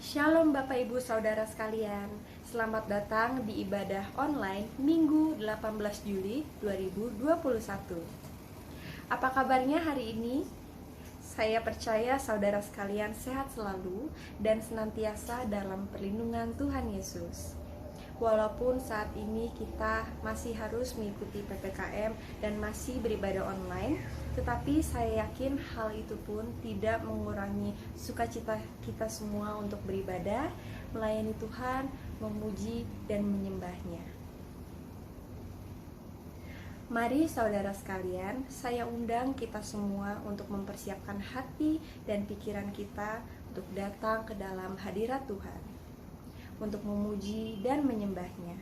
Shalom Bapak Ibu Saudara sekalian. Selamat datang di ibadah online Minggu 18 Juli 2021. Apa kabarnya hari ini? Saya percaya saudara sekalian sehat selalu dan senantiasa dalam perlindungan Tuhan Yesus. Walaupun saat ini kita masih harus mengikuti PPKM dan masih beribadah online, tetapi saya yakin hal itu pun tidak mengurangi sukacita kita semua untuk beribadah, melayani Tuhan, memuji dan menyembahnya. Mari saudara sekalian, saya undang kita semua untuk mempersiapkan hati dan pikiran kita untuk datang ke dalam hadirat Tuhan, untuk memuji dan menyembahnya.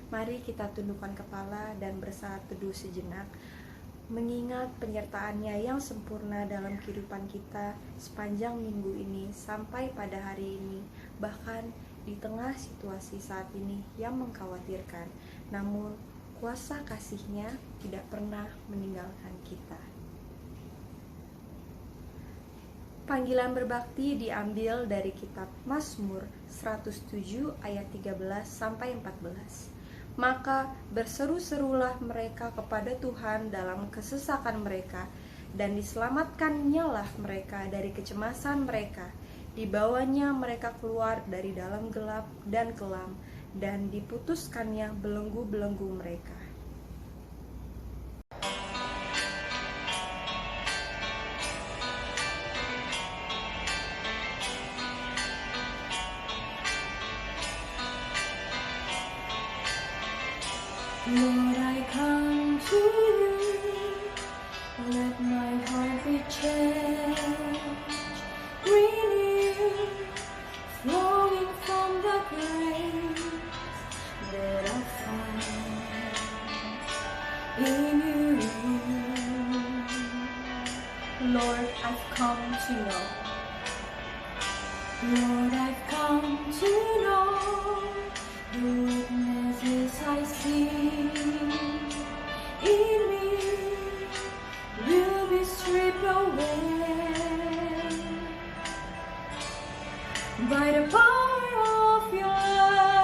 Mari kita tundukkan kepala dan bersaat teduh sejenak, mengingat penyertaannya yang sempurna dalam kehidupan kita sepanjang minggu ini sampai pada hari ini, bahkan di tengah situasi saat ini yang mengkhawatirkan, namun kuasa kasih-Nya tidak pernah meninggalkan kita. Panggilan berbakti diambil dari kitab Mazmur 107 ayat 13 sampai 14. Maka berseru-serulah mereka kepada Tuhan dalam kesesakan mereka, dan diselamatkan-Nyalah mereka dari kecemasan mereka. Dibawanya mereka keluar dari dalam gelap dan kelam, dan diputuskannya belenggu-belenggu mereka. Lord, I come to you, let my heart be changed, renewed, flowing from the grace that I find in you. Lord, I've come to know. Lord, I've come to know the witnesses I see in me will be stripped away by the power of your love.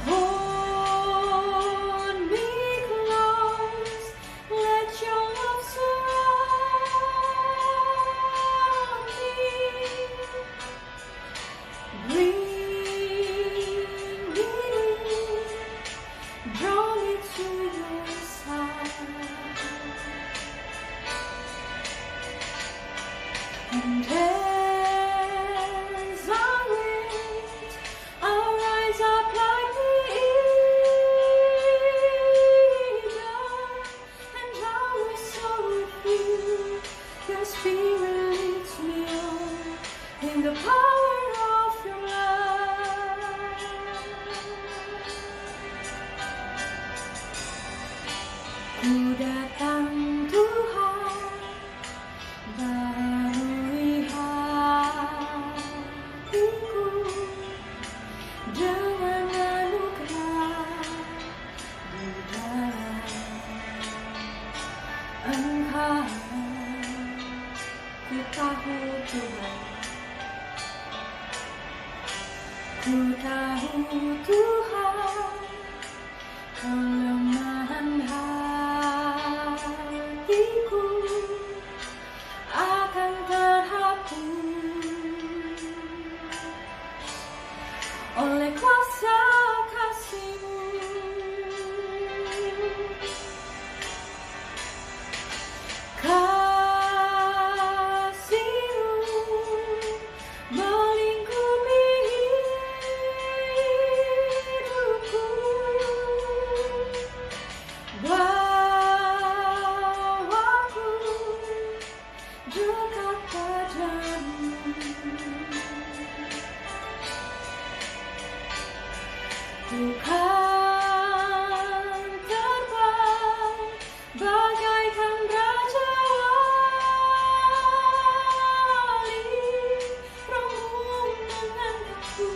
Hold me close, let your love surround me. Bring me, draw me to your side, and as I wait, I'll rise up like the eagle, and I will soar with you. Your spirit leads me on in the power of your love. Ku datang Tuhan, barui hatiku dengan anugerah di dalam Engkau. Ku tahu Tuhan, ku tahu Tuhan, kelemahan hatiku akan terhapus oleh kuasa kasih-Mu. Kasih-Mu melingkupi hidupku, bawaku dekat padamu. Ku kan terbang bagaikan raja wali, rohmu mengangkatku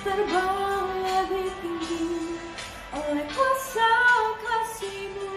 terbang lebih tinggi oleh kuasa kasih-Mu.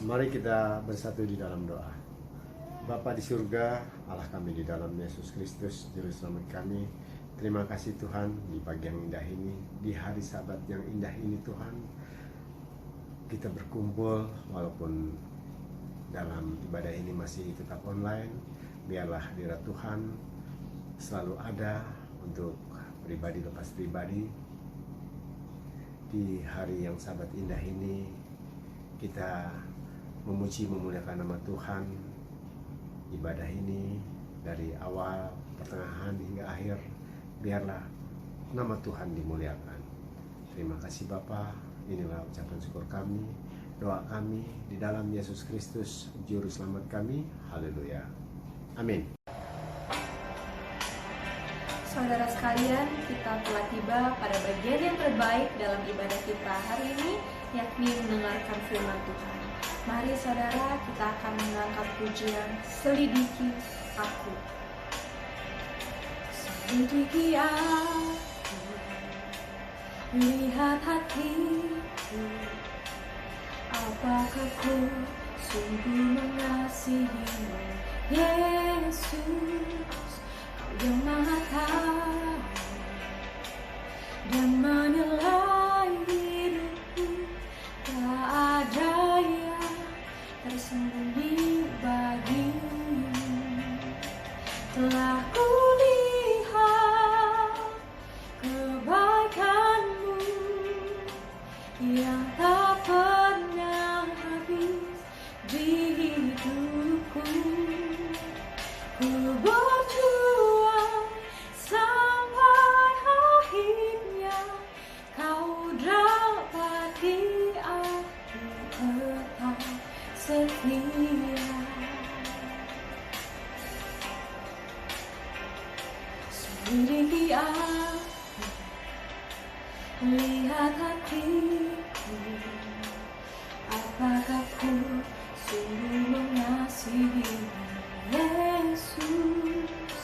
Mari kita bersatu di dalam doa. Bapa di surga, Allah kami di dalam Yesus Kristus, Juru Selamat kami. Terima kasih Tuhan di pagi yang indah ini, di hari Sabat yang indah ini Tuhan. Kita berkumpul walaupun dalam ibadah ini masih tetap online. Biarlah hadirat Tuhan selalu ada untuk pribadi lepas pribadi. Di hari yang Sabat indah ini kita memuji memuliakan nama Tuhan. Ibadah ini dari awal, pertengahan hingga akhir, biarlah nama Tuhan dimuliakan. Terima kasih Bapa. Inilah ucapan syukur kami, doa kami di dalam Yesus Kristus Juru Selamat kami. Haleluya. Amin. Saudara sekalian, kita telah tiba pada bagian yang terbaik dalam ibadah kita hari ini, yakni mendengarkan firman Tuhan. Mari saudara, kita akan mengangkat pujian Selidiki Aku. Selidiki aku, lihat hatiku, apakah ku sungguh mengasihimu, Yesus, Kau yang Maha Tahu dan menilai hidupku. Tak ada yang tersembunyi bagimu. Telah kulihat kebaikanmu yang tak pernah habis di hidupku. Ku berjuang sampai akhirnya Kau dapati aku tetap setia. Selidiki aku, lihat hatiku, apakah ku sungguh mengasihimu, Yesus,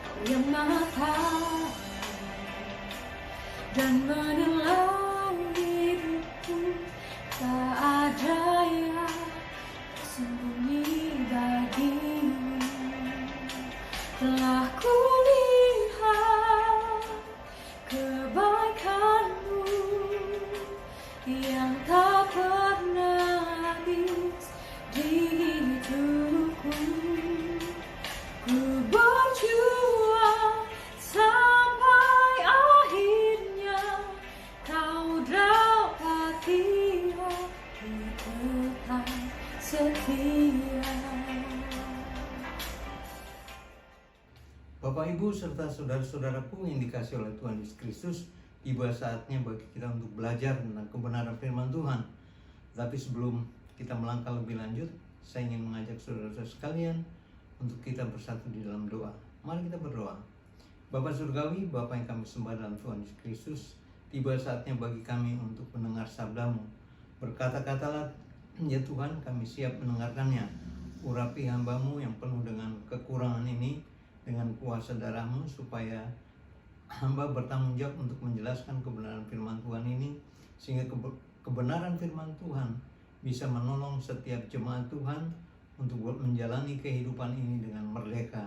Kau yang Maha Tahu dan menilai hidupku. Tak ada yang tersembunyi bagimu. Telah kulihat kebaikanmu yang tak pernah habis di hidupku. Ku berjuang sampai akhirnya Kau dapati aku tetap setia. Bapak, Ibu, serta saudara-saudaraku yang dikasihi oleh Tuhan Yesus Kristus, tiba saatnya bagi kita untuk belajar tentang kebenaran firman Tuhan. Tapi sebelum kita melangkah lebih lanjut, saya ingin mengajak saudara-saudara sekalian untuk kita bersatu di dalam doa. Mari kita berdoa. Bapa Surgawi, Bapa yang kami sembah dalam Tuhan Yesus Kristus, tiba saatnya bagi kami untuk mendengar sabda-Mu. Berkata-katalah, ya Tuhan, kami siap mendengarkannya. Urapi hamba-Mu yang penuh dengan kekurangan ini dengan kuasa darah-Mu, supaya hamba bertanggung jawab untuk menjelaskan kebenaran firman Tuhan ini, sehingga kebenaran firman Tuhan bisa menolong setiap jemaat Tuhan untuk menjalani kehidupan ini dengan merdeka.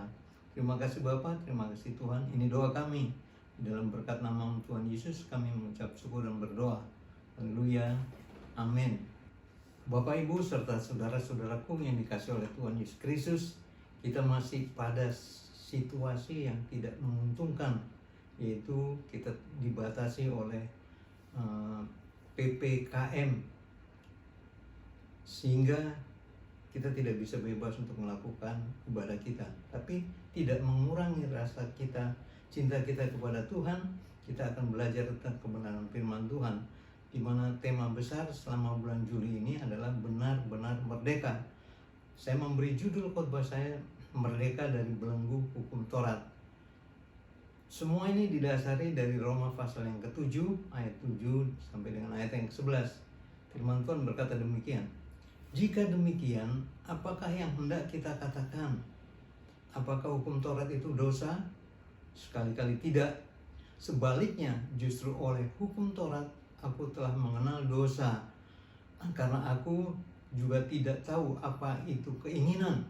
Terima kasih Bapa, terima kasih Tuhan. Ini doa kami. Dalam berkat nama Tuhan Yesus kami mengucap syukur dan berdoa. Haleluya. Amin. Bapak, Ibu, serta saudara-saudaraku yang dikasihi oleh Tuhan Yesus Kristus, kita masih pada situasi yang tidak menguntungkan, yaitu kita dibatasi oleh PPKM, sehingga kita tidak bisa bebas untuk melakukan ibadah kita. Tapi tidak mengurangi rasa kita, cinta kita kepada Tuhan. Kita akan belajar tentang kebenaran firman Tuhan, di mana tema besar selama bulan Juli ini adalah benar-benar merdeka. Saya memberi judul khotbah saya, Merdeka dari Belenggu Hukum Taurat. Semua ini didasari dari Roma pasal yang ke-7 ayat 7 sampai dengan ayat yang ke-11. Firman Tuhan berkata demikian. Jika demikian, apakah yang hendak kita katakan? Apakah hukum Taurat itu dosa? Sekali-kali tidak. Sebaliknya, justru oleh hukum Taurat aku telah mengenal dosa, karena aku juga tidak tahu apa itu keinginan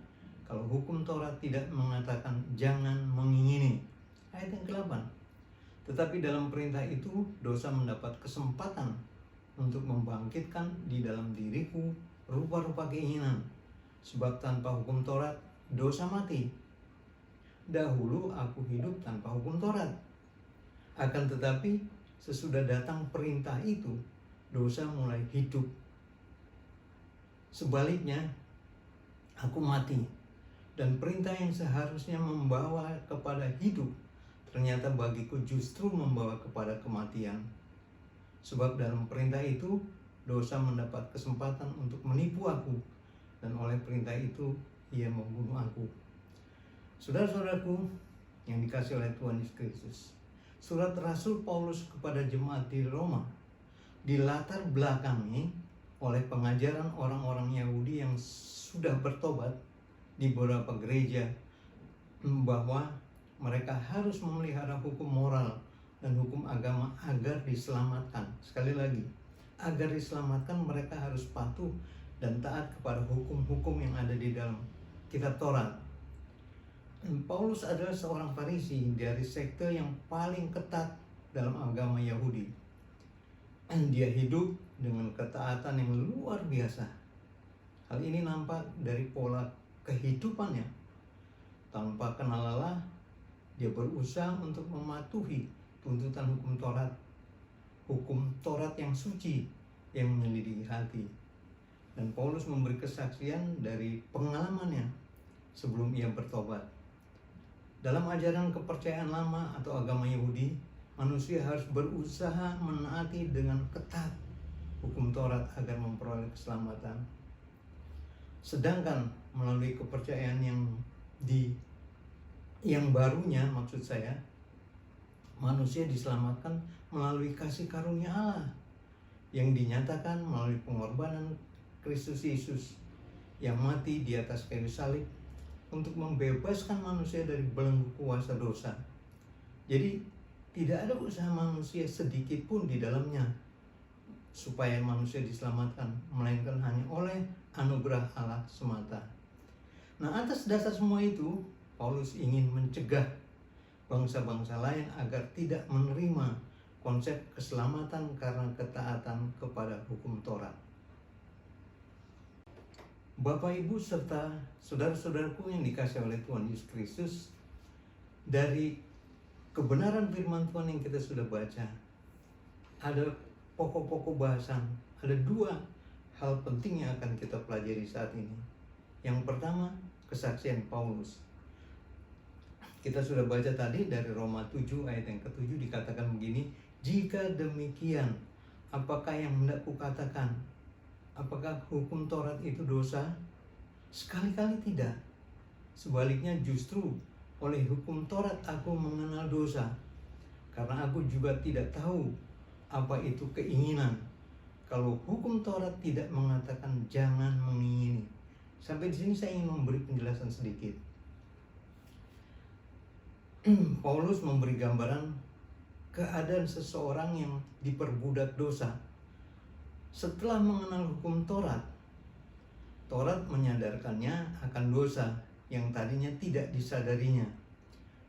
kalau hukum Taurat tidak mengatakan jangan mengingini. Ayat yang ke-8. Tetapi dalam perintah itu dosa mendapat kesempatan untuk membangkitkan di dalam diriku rupa-rupa keinginan. Sebab tanpa hukum Taurat dosa mati. Dahulu aku hidup tanpa hukum Taurat. Akan tetapi sesudah datang perintah itu, dosa mulai hidup. Sebaliknya, aku mati. Dan perintah yang seharusnya membawa kepada hidup, ternyata bagiku justru membawa kepada kematian. Sebab dalam perintah itu, dosa mendapat kesempatan untuk menipu aku. Dan oleh perintah itu, ia membunuh aku. Saudara-saudaraku yang dikasihi oleh Tuhan Yesus Kristus, surat Rasul Paulus kepada jemaat di Roma dilatar belakangi oleh pengajaran orang-orang Yahudi yang sudah bertobat di beberapa gereja bahwa mereka harus memelihara hukum moral dan hukum agama agar diselamatkan. Sekali lagi, agar diselamatkan mereka harus patuh dan taat kepada hukum-hukum yang ada di dalam kitab Taurat. Paulus adalah seorang Farisi dari sekte yang paling ketat dalam agama Yahudi. Dia hidup dengan ketaatan yang luar biasa. Hal ini nampak dari pola kehidupannya. Tanpa kenal lelah, dia berusaha untuk mematuhi tuntutan hukum Taurat. Hukum Taurat yang suci yang menyelidiki hati. Dan Paulus memberi kesaksian dari pengalamannya sebelum ia bertobat. Dalam ajaran kepercayaan lama atau agama Yahudi, manusia harus berusaha menaati dengan ketat hukum Taurat agar memperoleh keselamatan. Sedangkan melalui kepercayaan yang barunya, maksud saya, manusia diselamatkan melalui kasih karunia Allah yang dinyatakan melalui pengorbanan Kristus Yesus yang mati di atas kayu salib untuk membebaskan manusia dari belenggu kuasa dosa. Jadi tidak ada usaha manusia sedikit pun di dalamnya supaya manusia diselamatkan, melainkan hanya oleh anugerah Allah semata. Nah, atas dasar semua itu, Paulus ingin mencegah bangsa-bangsa lain agar tidak menerima konsep keselamatan karena ketaatan kepada hukum Taurat. Bapak, Ibu, serta saudara-saudaraku yang dikasihi oleh Tuhan Yesus Kristus, dari kebenaran firman Tuhan yang kita sudah baca, ada pokok-pokok bahasan, ada dua hal penting yang akan kita pelajari saat ini. Yang pertama, kesaksian Paulus. Kita sudah baca tadi dari Roma 7 ayat yang ke-7 dikatakan begini, jika demikian, apakah yang hendak kukatakan? Apakah hukum Taurat itu dosa? Sekali-kali tidak. Sebaliknya justru oleh hukum Taurat aku mengenal dosa. Karena aku juga tidak tahu apa itu keinginan. Kalau hukum Taurat tidak mengatakan jangan mengingini. Sampai di sini saya ingin memberi penjelasan sedikit. Paulus memberi gambaran keadaan seseorang yang diperbudak dosa. Setelah mengenal hukum Taurat, Taurat menyadarkannya akan dosa yang tadinya tidak disadarinya.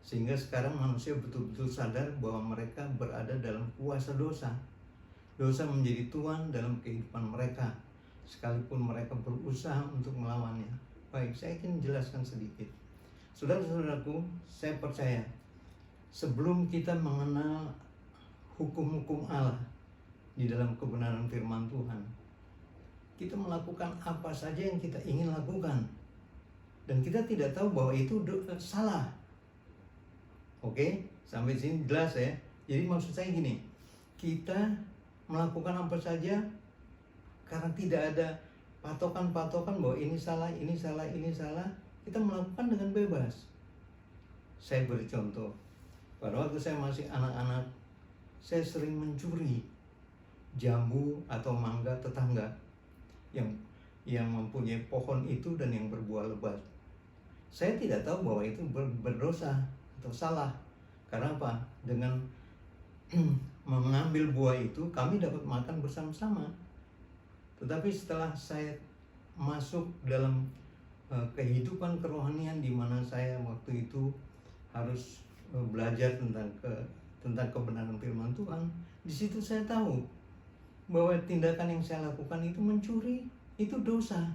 Sehingga sekarang manusia betul-betul sadar bahwa mereka berada dalam kuasa dosa. Dosa menjadi tuan dalam kehidupan mereka, sekalipun mereka berusaha untuk melawannya. Baik, saya ingin menjelaskan sedikit. Saudara-saudaraku, saya percaya sebelum kita mengenal hukum-hukum Allah di dalam kebenaran firman Tuhan, kita melakukan apa saja yang kita ingin lakukan, dan kita tidak tahu bahwa itu salah. Oke, sampai sini jelas ya. Jadi maksud saya gini, kita melakukan apa saja karena tidak ada patokan-patokan bahwa ini salah, ini salah, ini salah. Kita melakukan dengan bebas. Saya beri contoh. Pada waktu saya masih anak-anak, saya sering mencuri jambu atau mangga tetangga yang mempunyai pohon itu dan yang berbuah lebat. Saya tidak tahu bahwa itu berdosa atau salah. Karena apa? Dengan mengambil buah itu kami dapat makan bersama-sama. Tetapi setelah saya masuk dalam kehidupan kerohanian di mana saya waktu itu harus belajar tentang kebenaran firman Tuhan. Di situ saya tahu bahwa tindakan yang saya lakukan itu mencuri, itu dosa.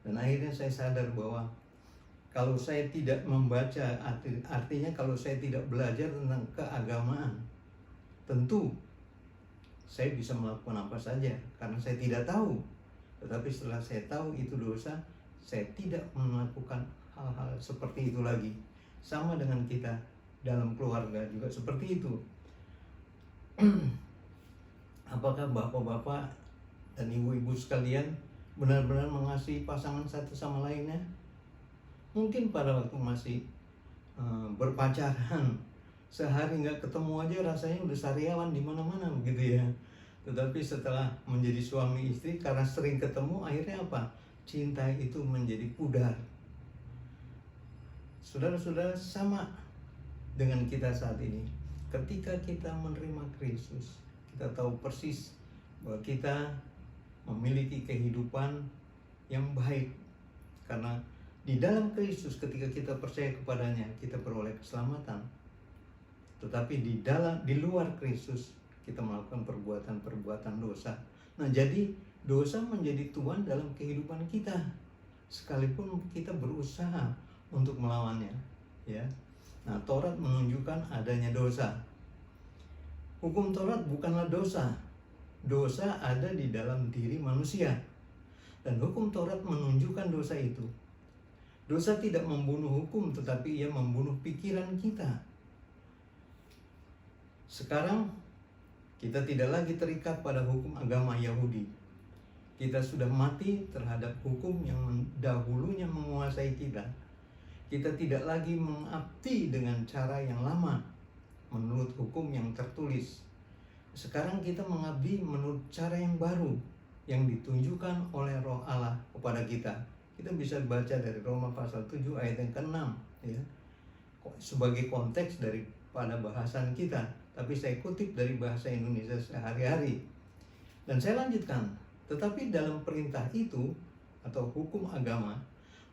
Dan akhirnya saya sadar bahwa kalau saya tidak membaca, artinya kalau saya tidak belajar tentang keagamaan, tentu saya bisa melakukan apa saja karena saya tidak tahu. Tetapi setelah saya tahu itu dosa, saya tidak melakukan hal-hal seperti itu lagi. Sama dengan kita dalam keluarga juga seperti itu. Apakah bapak-bapak dan ibu-ibu sekalian benar-benar mengasihi pasangan satu sama lainnya? Mungkin pada waktu masih berpacaran, sehari nggak ketemu aja rasanya udah sariawan di mana-mana begitu ya. Tetapi setelah menjadi suami istri, karena sering ketemu, akhirnya apa? Cinta itu menjadi pudar. Saudara-saudara, sama dengan kita saat ini. Ketika kita menerima Kristus, kita tahu persis bahwa kita memiliki kehidupan yang baik. Karena di dalam Kristus, ketika kita percaya kepadanya, kita beroleh keselamatan. Tetapi di luar Kristus, kita melakukan perbuatan-perbuatan dosa. Nah, jadi dosa menjadi tuan dalam kehidupan kita, sekalipun kita berusaha untuk melawannya, ya. Nah, Taurat menunjukkan adanya dosa. Hukum Taurat bukanlah dosa. Dosa ada di dalam diri manusia. Dan hukum Taurat menunjukkan dosa itu. Dosa tidak membunuh hukum, tetapi ia membunuh pikiran kita. Sekarang kita tidak lagi terikat pada hukum agama Yahudi. Kita sudah mati terhadap hukum yang dahulunya menguasai kita. Kita tidak lagi mengabdi dengan cara yang lama menurut hukum yang tertulis. Sekarang kita mengabdi menurut cara yang baru yang ditunjukkan oleh Roh Allah kepada kita. Kita bisa baca dari Roma pasal 7 ayat yang ke-6, ya. Sebagai konteks daripada bahasan kita, tapi saya kutip dari bahasa Indonesia sehari-hari. Dan saya lanjutkan, tetapi dalam perintah itu atau hukum agama,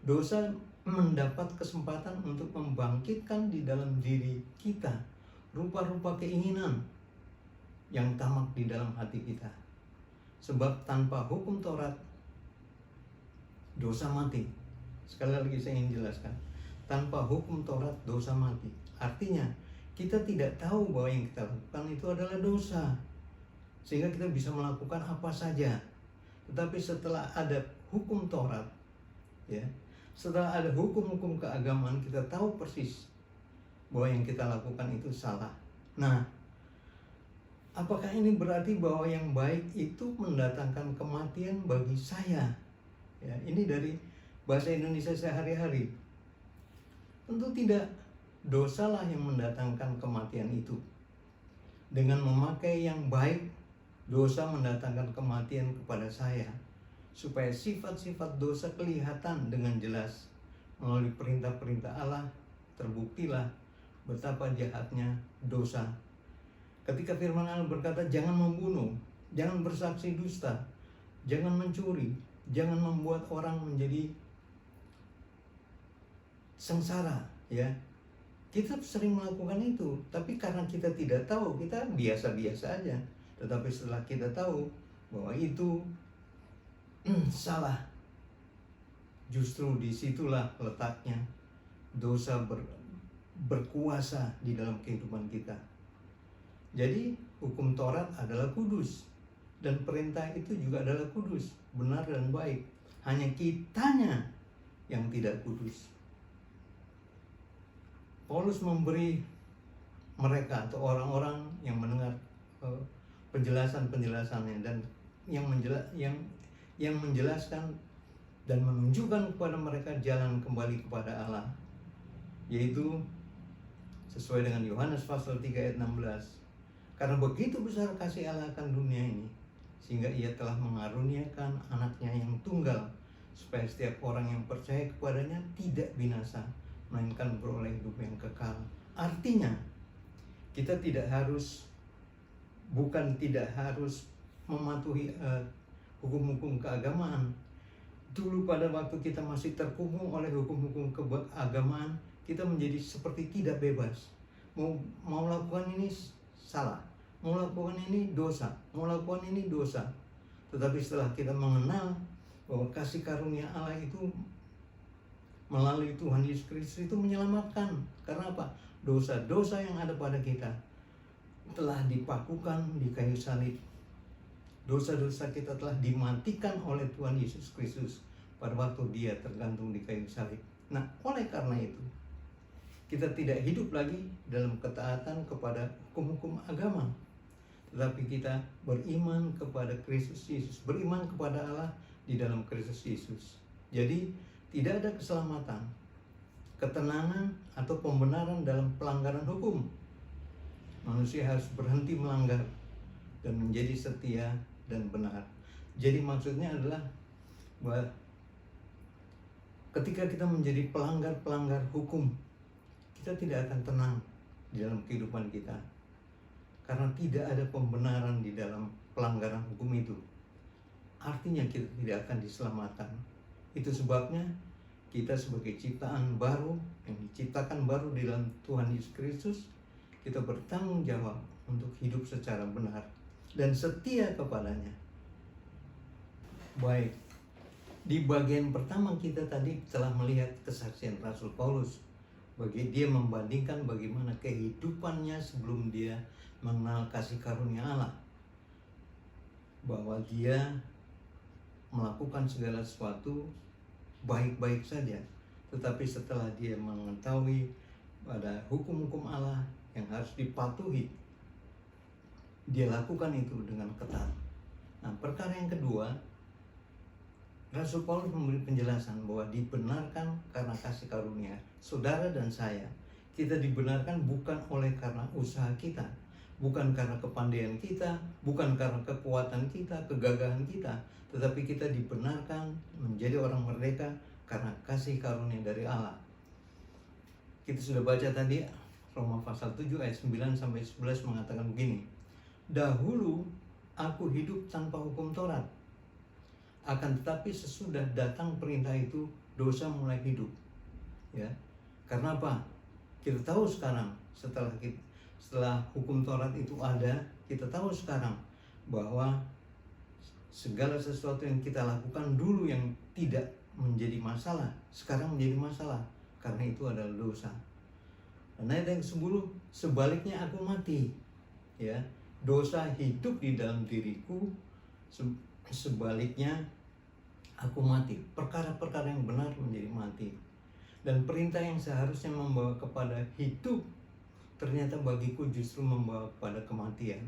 dosa mendapat kesempatan untuk membangkitkan di dalam diri kita rupa-rupa keinginan yang tamak di dalam hati kita. Sebab tanpa hukum Taurat, dosa mati. Sekali lagi saya ingin jelaskan, tanpa hukum Taurat dosa mati. Artinya kita tidak tahu bahwa yang kita lakukan itu adalah dosa, sehingga kita bisa melakukan apa saja. Tetapi setelah ada hukum Taurat, ya, setelah ada hukum-hukum keagamaan, kita tahu persis bahwa yang kita lakukan itu salah. Nah, apakah ini berarti bahwa yang baik itu mendatangkan kematian bagi saya? Ya, ini dari bahasa Indonesia sehari-hari. Tentu tidak. Dosalah yang mendatangkan kematian itu. Dengan memakai yang baik, dosa mendatangkan kematian kepada saya, supaya sifat-sifat dosa kelihatan dengan jelas. Melalui perintah-perintah Allah, terbuktilah betapa jahatnya dosa. Ketika firman Allah berkata, jangan membunuh, jangan bersaksi dusta, jangan mencuri, jangan membuat orang menjadi sengsara, ya. Kita sering melakukan itu, tapi karena kita tidak tahu, kita biasa-biasa aja. Tetapi setelah kita tahu bahwa itu salah, justru disitulah letaknya dosa berkuasa di dalam kehidupan kita. Jadi hukum Taurat adalah kudus, dan perintah itu juga adalah kudus, benar dan baik. Hanya kitanya yang tidak kudus. Paulus memberi mereka atau orang-orang yang mendengar penjelasan-penjelasannya dan yang menjelaskan dan menunjukkan kepada mereka jalan kembali kepada Allah, yaitu sesuai dengan Yohanes pasal 3 ayat 16. Karena begitu besar kasih Allah akan dunia ini, sehingga ia telah mengaruniakan anaknya yang tunggal, supaya setiap orang yang percaya kepadanya tidak binasa, melainkan beroleh hidup yang kekal. Artinya kita tidak harus mematuhi hukum-hukum keagamaan, dulu pada waktu kita masih terkungkung oleh hukum-hukum keagamaan, kita menjadi seperti tidak bebas. Mau lakukan ini salah, mau lakukan ini dosa, mau lakukan ini dosa. Tetapi setelah kita mengenal bahwa kasih karunia Allah itu melalui Tuhan Yesus Kristus itu menyelamatkan. Karena apa? Dosa-dosa yang ada pada kita telah dipakukan di kayu salib. Dosa-dosa kita telah dimatikan oleh Tuhan Yesus Kristus pada waktu Dia tergantung di kayu salib. Nah, oleh karena itu, kita tidak hidup lagi dalam ketaatan kepada hukum-hukum agama, tetapi kita beriman kepada Kristus Yesus, beriman kepada Allah di dalam Kristus Yesus. Jadi, tidak ada keselamatan, ketenangan, atau pembenaran dalam pelanggaran hukum. Manusia harus berhenti melanggar dan menjadi setia dan benar. Jadi maksudnya adalah bahwa ketika kita menjadi pelanggar-pelanggar hukum, kita tidak akan tenang di dalam kehidupan kita. Karena tidak ada pembenaran di dalam pelanggaran hukum itu. Artinya kita tidak akan diselamatkan. Itu sebabnya kita sebagai ciptaan baru, yang diciptakan baru di dalam Tuhan Yesus Kristus, kita bertanggung jawab untuk hidup secara benar dan setia kepadanya. Baik, di bagian pertama kita tadi telah melihat kesaksian Rasul Paulus. Bagi dia membandingkan bagaimana kehidupannya sebelum dia mengenal kasih karunia Allah. Bahwa dia melakukan segala sesuatu baik-baik saja, tetapi setelah dia mengetahui pada hukum-hukum Allah yang harus dipatuhi, dia lakukan itu dengan ketat. Nah, perkara yang kedua, Rasul Paulus memberi penjelasan bahwa dibenarkan karena kasih karunia. Saudara dan saya, kita dibenarkan bukan oleh karena usaha kita, bukan karena kepandaian kita, bukan karena kekuatan kita, kegagahan kita, tetapi kita dibenarkan menjadi orang merdeka karena kasih karunia dari Allah. Kita sudah baca tadi Roma pasal 7 ayat 9 sampai 11 mengatakan begini. Dahulu aku hidup tanpa hukum Taurat. Akan tetapi sesudah datang perintah itu, dosa mulai hidup. Ya. Karena apa? Kita tahu sekarang setelah hukum Taurat itu ada, kita tahu sekarang bahwa segala sesuatu yang kita lakukan dulu yang tidak menjadi masalah, sekarang menjadi masalah, karena itu adalah dosa. Dan ayat yang ke-10, sebaliknya aku mati. Ya, dosa hidup di dalam diriku, sebaliknya aku mati. Perkara-perkara yang benar menjadi mati. Dan perintah yang seharusnya membawa kepada hidup, ternyata bagiku justru membawa kepada kematian.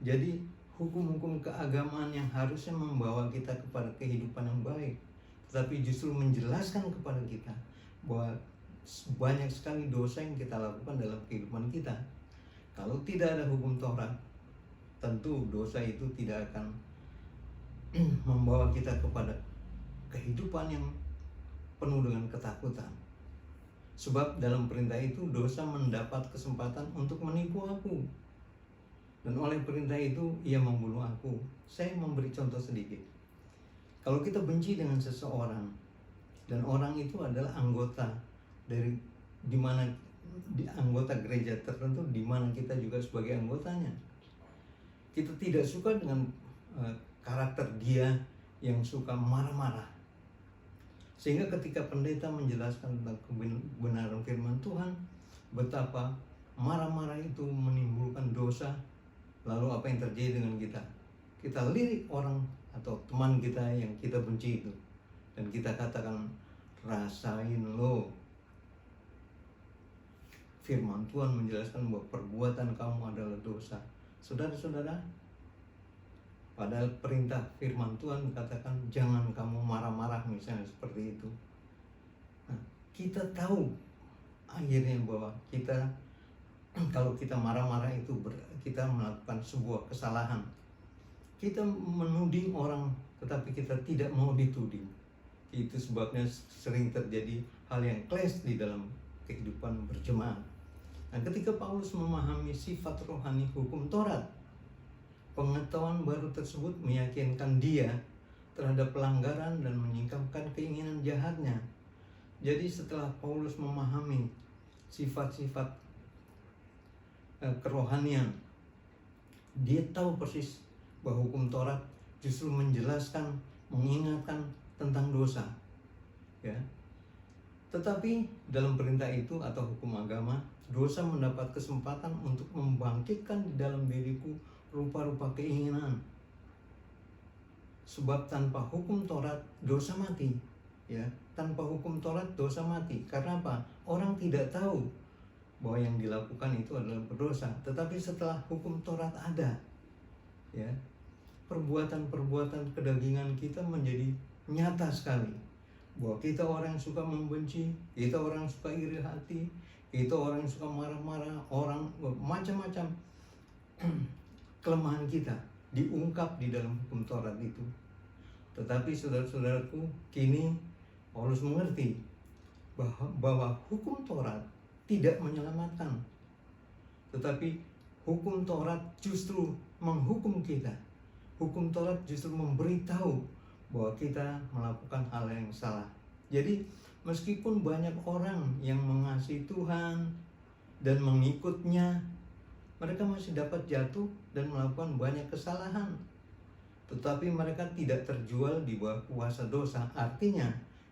Jadi hukum-hukum keagamaan yang harusnya membawa kita kepada kehidupan yang baik, tetapi justru menjelaskan kepada kita bahwa banyak sekali dosa yang kita lakukan dalam kehidupan kita. Kalau tidak ada hukum Taurat, tentu dosa itu tidak akan membawa kita kepada kehidupan yang penuh dengan ketakutan. Sebab dalam perintah itu dosa mendapat kesempatan untuk menipu aku. Dan oleh perintah itu ia membunuh aku. Saya memberi contoh sedikit. Kalau kita benci dengan seseorang dan orang itu adalah anggota dari anggota gereja tertentu di mana kita juga sebagai anggotanya. Kita tidak suka dengan karakter dia yang suka marah-marah. Sehingga ketika pendeta menjelaskan tentang kebenaran firman Tuhan, betapa marah-marah itu menimbulkan dosa, lalu apa yang terjadi dengan kita? Kita lirik orang atau teman kita yang kita benci itu, dan kita katakan, rasain lo. Firman Tuhan menjelaskan bahwa perbuatan kamu adalah dosa. Saudara-saudara, padahal perintah firman Tuhan katakan jangan kamu marah-marah misalnya seperti itu. Nah, kita tahu akhirnya bahwa kita kalau kita marah-marah itu kita melakukan sebuah kesalahan. Kita menuding orang tetapi kita tidak mau dituding. Itu sebabnya sering terjadi hal yang clash di dalam kehidupan berjemaat. Nah, ketika Paulus memahami sifat rohani hukum Taurat, pengetahuan baru tersebut meyakinkan dia terhadap pelanggaran dan menyingkapkan keinginan jahatnya. Jadi setelah Paulus memahami sifat-sifat kerohanian, dia tahu persis bahwa hukum Taurat justru menjelaskan, mengingatkan tentang dosa, ya. Tetapi dalam perintah itu atau hukum agama, dosa mendapat kesempatan untuk membangkitkan di dalam diriku rupa-rupa keinginan. Sebab tanpa hukum Taurat dosa mati, ya. Tanpa hukum Taurat dosa mati. Karena apa? Orang tidak tahu bahwa yang dilakukan itu adalah berdosa. Tetapi setelah hukum Taurat ada, ya, perbuatan-perbuatan kedagingan kita menjadi nyata sekali. Bahwa kita orang yang suka membenci, kita orang yang suka iri hati, kita orang yang suka marah-marah, orang macam-macam kelemahan kita diungkap di dalam hukum Taurat itu. Tetapi saudara-saudaraku, kini Paulus mengerti bahwa hukum Taurat tidak menyelamatkan, tetapi hukum Taurat justru menghukum kita. Hukum Taurat justru memberitahu bahwa kita melakukan hal yang salah. Jadi meskipun banyak orang yang mengasihi Tuhan dan mengikutnya, mereka masih dapat jatuh dan melakukan banyak kesalahan. Tetapi mereka tidak terjual di bawah kuasa dosa. Artinya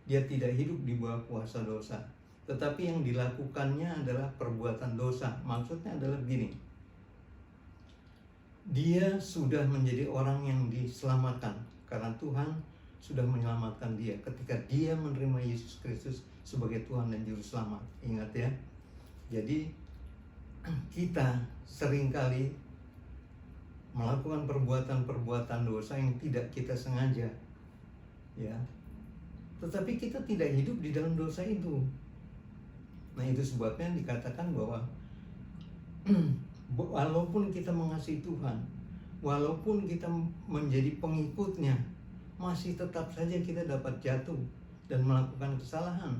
dia tidak hidup di bawah kuasa dosa, tetapi yang dilakukannya adalah perbuatan dosa. Maksudnya adalah begini, dia sudah menjadi orang yang diselamatkan karena Tuhan sudah menyelamatkan dia ketika dia menerima Yesus Kristus sebagai Tuhan dan Juru Selamat. Ingat ya. Jadi kita seringkali melakukan perbuatan-perbuatan dosa yang tidak kita sengaja, ya. Tetapi kita tidak hidup di dalam dosa itu. Nah, itu sebabnya dikatakan bahwa walaupun kita mengasihi Tuhan, walaupun kita menjadi pengikutnya, masih tetap saja kita dapat jatuh dan melakukan kesalahan.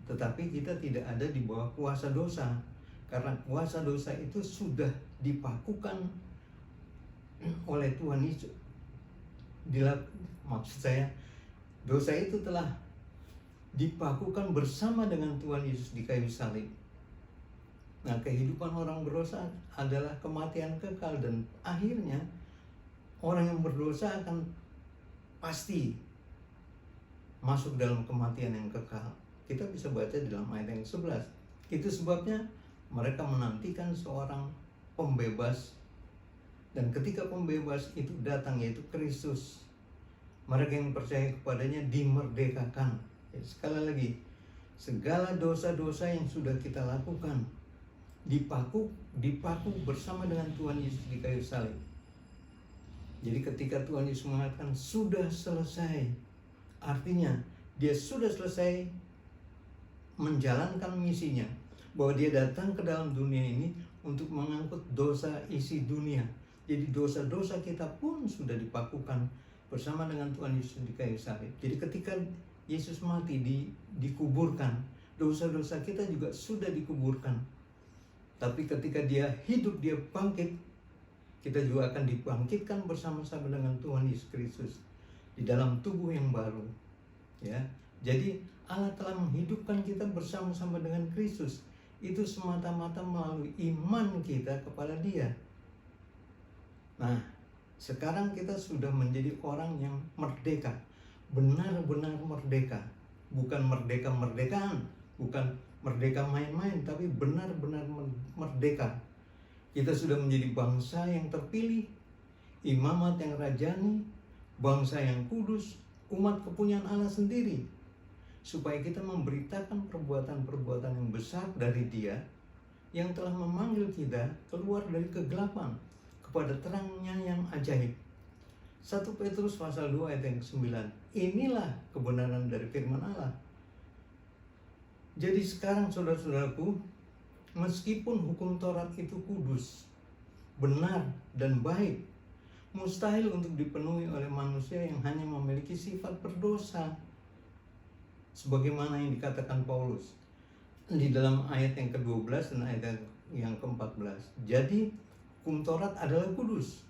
Tetapi kita tidak ada di bawah kuasa dosa, karena kuasa dosa itu sudah dipakukan oleh Tuhan Yesus. Maksud saya, dosa itu telah dipakukan bersama dengan Tuhan Yesus di kayu salib. Nah, kehidupan orang berdosa adalah kematian kekal, dan akhirnya orang yang berdosa akan pasti masuk dalam kematian yang kekal. Kita bisa baca dalam ayat yang 11. Itu sebabnya mereka menantikan seorang pembebas, dan ketika pembebas itu datang, yaitu Kristus, mereka yang percaya kepadanya dimerdekakan. Ya, sekali lagi, segala dosa-dosa yang sudah kita lakukan dipaku bersama dengan Tuhan Yesus di kayu salib. Jadi ketika Tuhan Yesus mengatakan sudah selesai, artinya dia sudah selesai menjalankan misinya, bahwa dia datang ke dalam dunia ini untuk mengangkut dosa isi dunia. Jadi dosa-dosa kita pun sudah dipakukan bersama dengan Tuhan Yesus di kayu salib. Jadi ketika Yesus mati, dikuburkan, dosa-dosa kita juga sudah dikuburkan. Tapi ketika dia hidup, dia bangkit, kita juga akan dibangkitkan bersama-sama dengan Tuhan Yesus Kristus di dalam tubuh yang baru, ya. Jadi Allah telah menghidupkan kita bersama-sama dengan Kristus. Itu semata-mata melalui iman kita kepada Dia. Nah, sekarang kita sudah menjadi orang yang merdeka, benar-benar merdeka. Bukan merdeka-merdekaan, bukan merdeka main-main, tapi benar-benar merdeka. Kita sudah menjadi bangsa yang terpilih, imamat yang rajani, bangsa yang kudus, umat kepunyaan Allah sendiri, supaya kita memberitakan perbuatan-perbuatan yang besar dari Dia yang telah memanggil kita keluar dari kegelapan kepada terangnya yang ajaib. 1 Petrus pasal 2 ayat yang 9. Inilah kebenaran dari firman Allah. Jadi sekarang saudara-saudaraku, meskipun hukum Taurat itu kudus, benar, dan baik, mustahil untuk dipenuhi oleh manusia yang hanya memiliki sifat berdosa. Sebagaimana yang dikatakan Paulus di dalam ayat yang ke-12 dan ayat yang ke-14. Jadi hukum Taurat adalah kudus,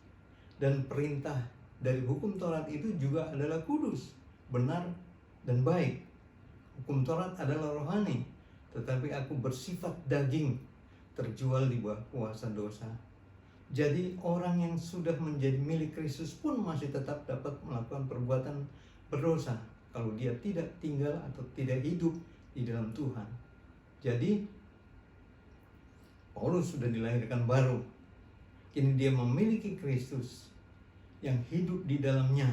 dan perintah dari hukum Taurat itu juga adalah kudus, benar, dan baik. Hukum Taurat adalah rohani, tetapi aku bersifat daging, terjual di bawah kuasa dosa. Jadi orang yang sudah menjadi milik Kristus pun masih tetap dapat melakukan perbuatan berdosa kalau dia tidak tinggal atau tidak hidup di dalam Tuhan. Jadi Paulus sudah dilahirkan baru. Kini dia memiliki Kristus yang hidup di dalamnya.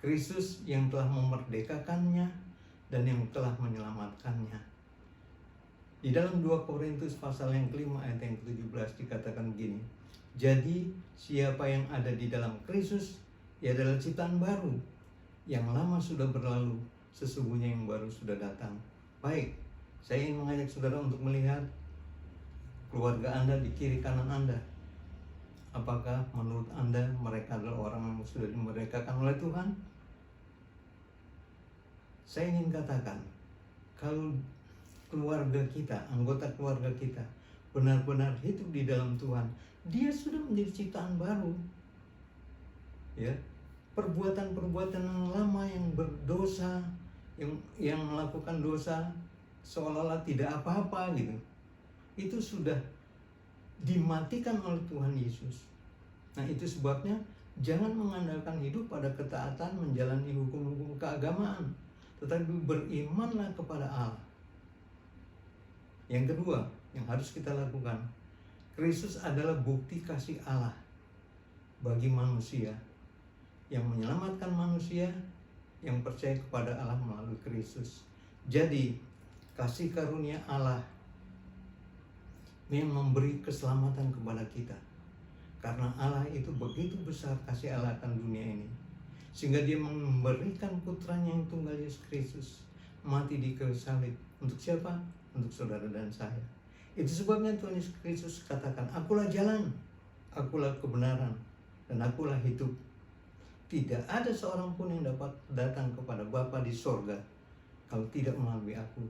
Kristus yang telah memerdekakannya dan yang telah menyelamatkannya. Di dalam 2 Korintus pasal yang kelima ayat yang ke-17 dikatakan begini. Jadi siapa yang ada di dalam Kristus, ia adalah ciptaan baru. Yang lama sudah berlalu, sesungguhnya yang baru sudah datang. Baik, saya ingin mengajak saudara untuk melihat keluarga Anda di kiri kanan Anda. Apakah menurut Anda mereka adalah orang yang sudah dimerdekakan oleh Tuhan? Saya ingin katakan, kalau keluarga kita, anggota keluarga kita benar-benar hidup di dalam Tuhan, dia sudah menjadi ciptaan baru. Ya, perbuatan-perbuatan yang lama yang berdosa, yang melakukan dosa seolah-olah tidak apa-apa gitu, itu sudah dimatikan oleh Tuhan Yesus. Nah, itu sebabnya jangan mengandalkan hidup pada ketaatan menjalani hukum-hukum keagamaan, tetapi berimanlah kepada Allah. Yang kedua yang harus kita lakukan, Kristus adalah bukti kasih Allah bagi manusia, yang menyelamatkan manusia yang percaya kepada Allah melalui Kristus. Jadi kasih karunia Allah yang memberi keselamatan kepada kita, karena Allah itu begitu besar kasih Allah akan dunia ini, sehingga dia memberikan putranya yang tunggal Yesus Kristus mati di kayu salib. Untuk siapa? Untuk saudara dan saya. Itu sebabnya Tuhan Yesus Kristus katakan, akulah jalan, akulah kebenaran, dan akulah hidup. Tidak ada seorang pun yang dapat datang kepada Bapa di sorga kalau tidak melalui aku.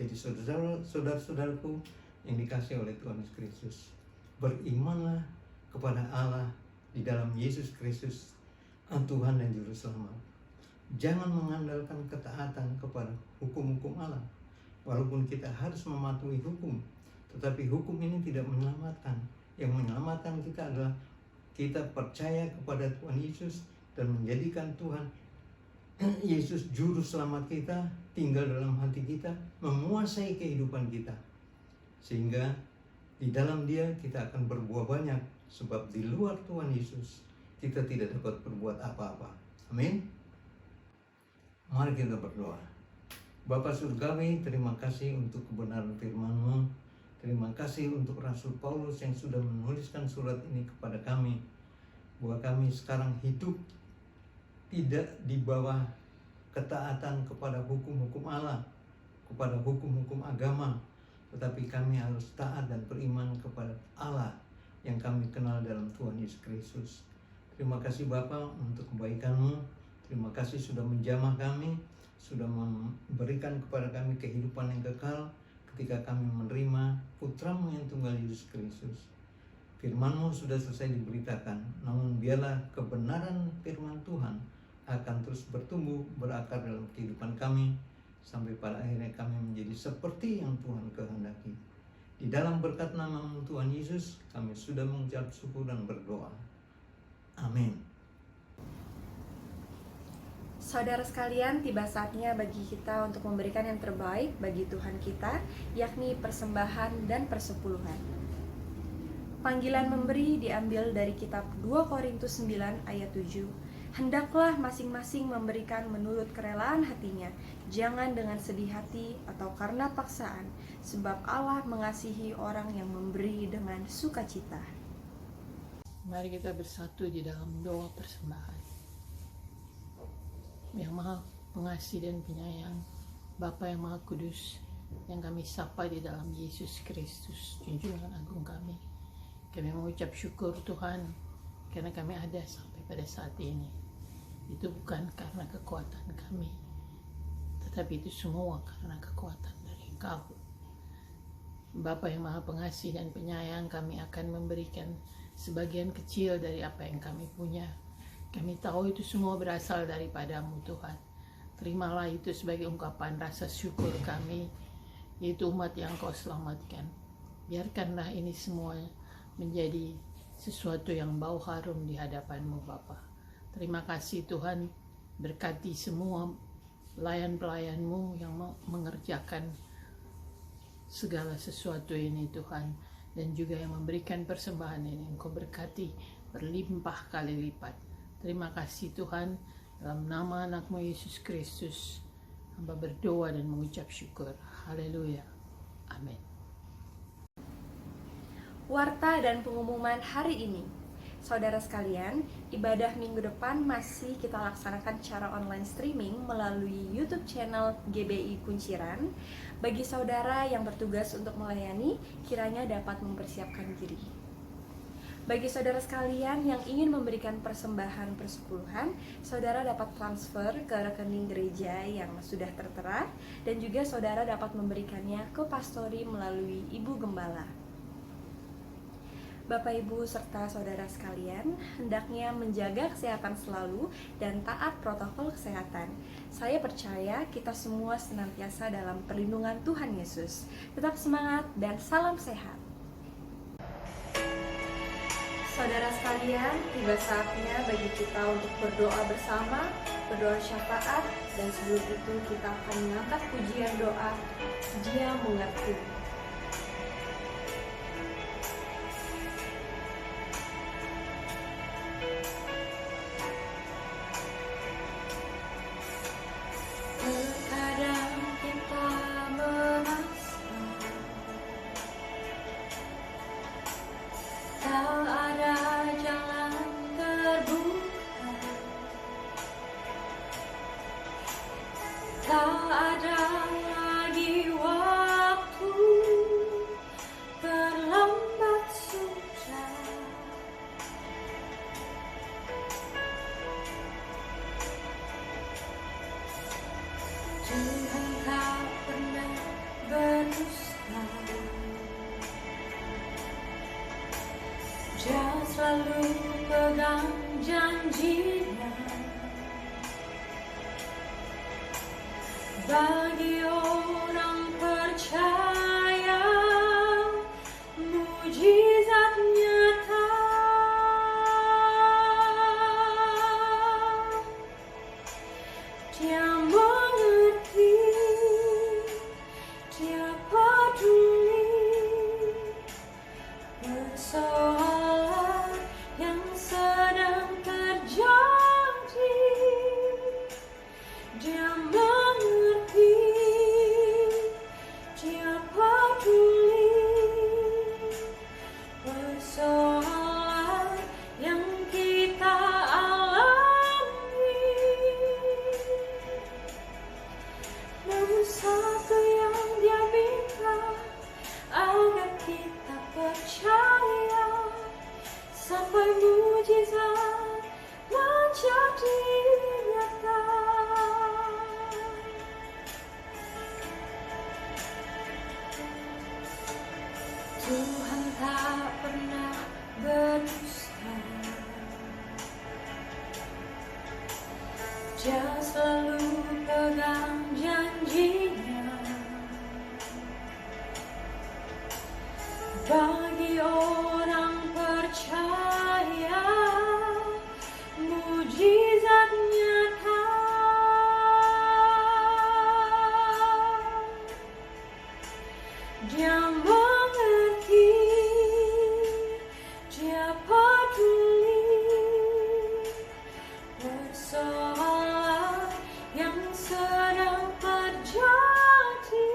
Jadi saudara-saudaraku yang dikasihi oleh Tuhan Yesus Kristus, berimanlah kepada Allah di dalam Yesus Kristus, Tuhan dan Juru Selamat. Jangan mengandalkan ketaatan kepada hukum-hukum Allah. Walaupun kita harus mematuhi hukum, tetapi hukum ini tidak menyelamatkan. Yang menyelamatkan kita adalah kita percaya kepada Tuhan Yesus dan menjadikan Tuhan Yesus Juru Selamat kita tinggal dalam hati kita, menguasai kehidupan kita, sehingga di dalam Dia kita akan berbuah banyak. Sebab di luar Tuhan Yesus kita tidak dapat berbuat apa-apa. Amin. Mari kita berdoa. Bapa Surgawi, terima kasih untuk kebenaran firman-Mu. Terima kasih untuk Rasul Paulus yang sudah menuliskan surat ini kepada kami, bahwa kami sekarang hidup tidak di bawah ketaatan kepada hukum-hukum Allah, kepada hukum-hukum agama, tetapi kami harus taat dan beriman kepada Allah yang kami kenal dalam Tuhan Yesus Kristus. Terima kasih Bapa untuk kebaikan-Mu. Terima kasih sudah menjamah kami, sudah memberikan kepada kami kehidupan yang kekal ketika kami menerima Putra-Mu yang tunggal Yesus Kristus. Firman-Mu sudah selesai diberitakan, namun biarlah kebenaran firman Tuhan akan terus bertumbuh, berakar dalam kehidupan kami, sampai pada akhirnya kami menjadi seperti yang Tuhan kehendaki. Di dalam berkat nama-Mu Tuhan Yesus, kami sudah mengucap syukur dan berdoa. Amin. Saudara sekalian, tiba saatnya bagi kita untuk memberikan yang terbaik bagi Tuhan kita, yakni persembahan dan persepuluhan. Panggilan memberi diambil dari kitab 2 Korintus 9 ayat 7. Hendaklah masing-masing memberikan menurut kerelaan hatinya, jangan dengan sedih hati atau karena paksaan, sebab Allah mengasihi orang yang memberi dengan sukacita. Mari kita bersatu di dalam doa persembahan. Yang Maha Pengasih dan Penyayang, Bapa yang Maha Kudus, yang kami sapa di dalam Yesus Kristus, junjungan agung kami. Kami mengucap syukur Tuhan, karena kami ada sampai pada saat ini. Itu bukan karena kekuatan kami, tetapi itu semua karena kekuatan dari Engkau. Bapa yang Maha Pengasih dan Penyayang, kami akan memberikan sebagian kecil dari apa yang kami punya Kami tahu itu semua berasal daripada-Mu Tuhan. Terimalah itu sebagai ungkapan rasa syukur kami, yaitu umat yang Kau selamatkan. Biarkanlah ini semua menjadi sesuatu yang bau harum di hadapan-Mu Bapa. Terima kasih Tuhan, berkati semua pelayan-pelayan-Mu yang mengerjakan segala sesuatu ini Tuhan, dan juga yang memberikan persembahan ini. Engkau berkati berlimpah kali lipat. Terima kasih Tuhan, dalam nama anak-Mu Yesus Kristus hamba berdoa dan mengucap syukur. Haleluya, amin. Warta dan pengumuman hari ini. Saudara sekalian, ibadah minggu depan masih kita laksanakan secara online streaming melalui YouTube channel GBI Kunciran. Bagi saudara yang bertugas untuk melayani, kiranya dapat mempersiapkan diri. Bagi saudara sekalian yang ingin memberikan persembahan persepuluhan, saudara dapat transfer ke rekening gereja yang sudah tertera, dan juga saudara dapat memberikannya ke pastori melalui Ibu Gembala. Bapak, Ibu, serta saudara sekalian, hendaknya menjaga kesehatan selalu dan taat protokol kesehatan. Saya percaya kita semua senantiasa dalam perlindungan Tuhan Yesus. Tetap semangat dan salam sehat. Saudara sekalian, tiba saatnya bagi kita untuk berdoa bersama, berdoa syafaat, dan sebelum itu kita akan mengangkat pujian doa, Dia mengerti. Terkadang kita merasa tak ada jalan terbuka, tak ada lagi waktu, terlambat sudah. Tuhan tak pernah berdusta, Dia selalu pegang janjinya. Bagi orang percaya, mujizat nyata. Dia mengerti, Dia peduli persoalan yang sedang terjadi. Dia mengerti, Dia peduli persoalan yang kita alami. Namun satu yang Dia minta, agar kita percaya sampai mujizat menjadi nyata. Tuhan tak pernah berdusta, Dia selalu pegang janjinya. Bagi orang percaya, mujizat nyata. Dia mengerti, Dia peduli persoalan yang sedang terjadi.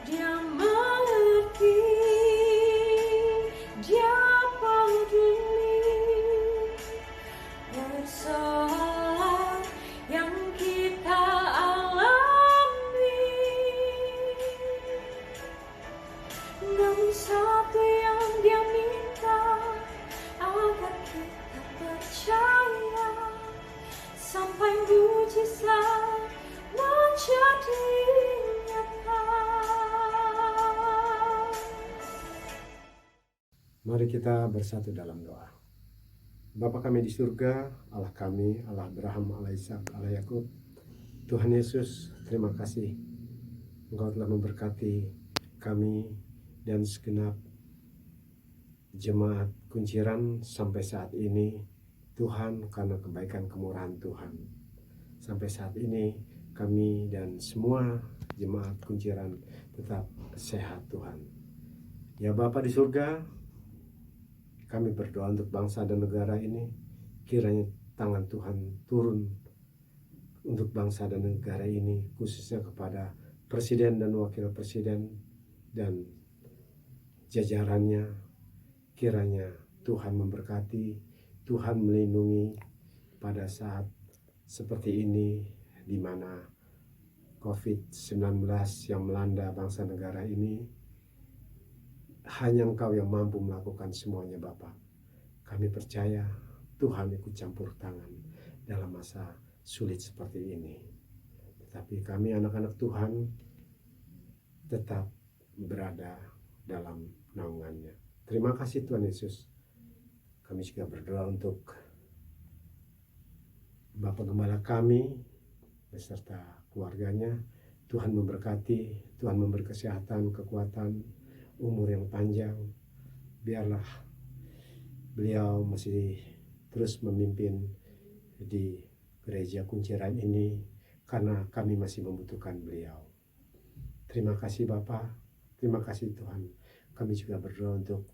Dia mengerti, Dia peduli persoalan yang kita alami. Namun satu yang Dia minta, agar kita percaya sampai mujizat menjadi nyata. Mari kita bersatu dalam doa. Bapa kami di surga, Allah kami, Allah Abraham, Allah Ishak, Allah Yakub. Tuhan Yesus, terima kasih Engkau telah memberkati kami dan segenap jemaat kunciran sampai saat ini. Tuhan, karena kebaikan kemurahan Tuhan, sampai saat ini kami dan semua jemaat kunciran tetap sehat Tuhan. Ya Bapa di surga, kami berdoa untuk bangsa dan negara ini, kiranya tangan Tuhan turun untuk bangsa dan negara ini, khususnya kepada Presiden dan Wakil Presiden dan jajarannya. Kiranya Tuhan memberkati, Tuhan melindungi pada saat seperti ini, di mana COVID-19 yang melanda bangsa negara ini. Hanya Engkau yang mampu melakukan semuanya Bapa. Kami percaya Tuhan ikut campur tangan dalam masa sulit seperti ini. Tetapi kami anak-anak Tuhan tetap berada dalam naungannya. Terima kasih Tuhan Yesus. Kami juga berdoa untuk Bapak Gembala kami beserta keluarganya. Tuhan memberkati, Tuhan memberi kesehatan, kekuatan, umur yang panjang. Biarlah beliau masih terus memimpin di gereja kunciran ini, karena kami masih membutuhkan beliau. Terima kasih Bapa, terima kasih Tuhan. Kami juga berdoa untuk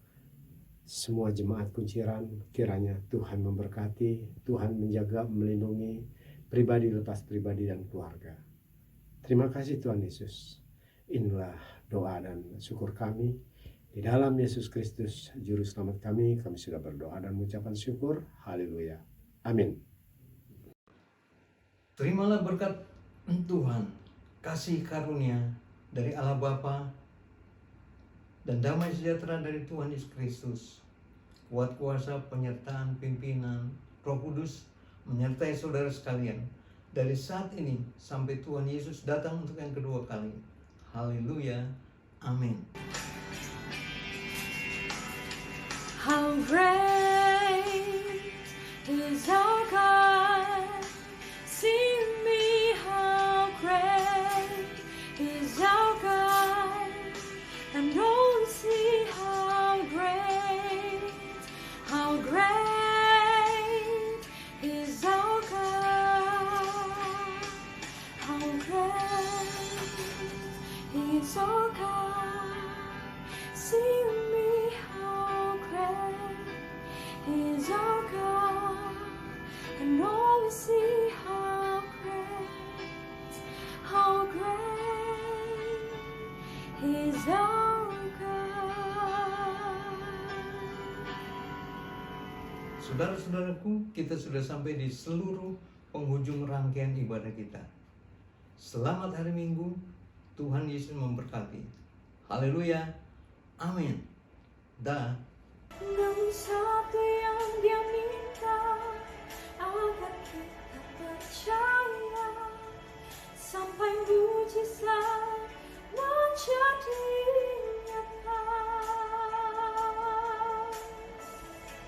semua jemaat kunciran, kiranya Tuhan memberkati, Tuhan menjaga, melindungi pribadi lepas pribadi dan keluarga. Terima kasih Tuhan Yesus. Inilah doa dan syukur kami. Di dalam Yesus Kristus, Juru Selamat kami sudah berdoa dan mengucapkan syukur. Haleluya. Amin. Terimalah berkat Tuhan, kasih karunia dari Allah Bapa dan damai sejahtera dari Tuhan Yesus Kristus, kuat kuasa penyertaan pimpinan Roh Kudus menyertai saudara sekalian dari saat ini sampai Tuhan Yesus datang untuk yang kedua kali. Haleluya. Amin. How great is our God, sing me how great is our God, and oh see how great is our God, how great is our God, sing me how great is our God, and all we see how great is our God. Saudara-saudaraku, kita sudah sampai di seluruh penghujung rangkaian ibadah kita. Selamat hari Minggu, Tuhan Yesus memberkati. Haleluya. Amin. Dah. Namun satu yang dia miliki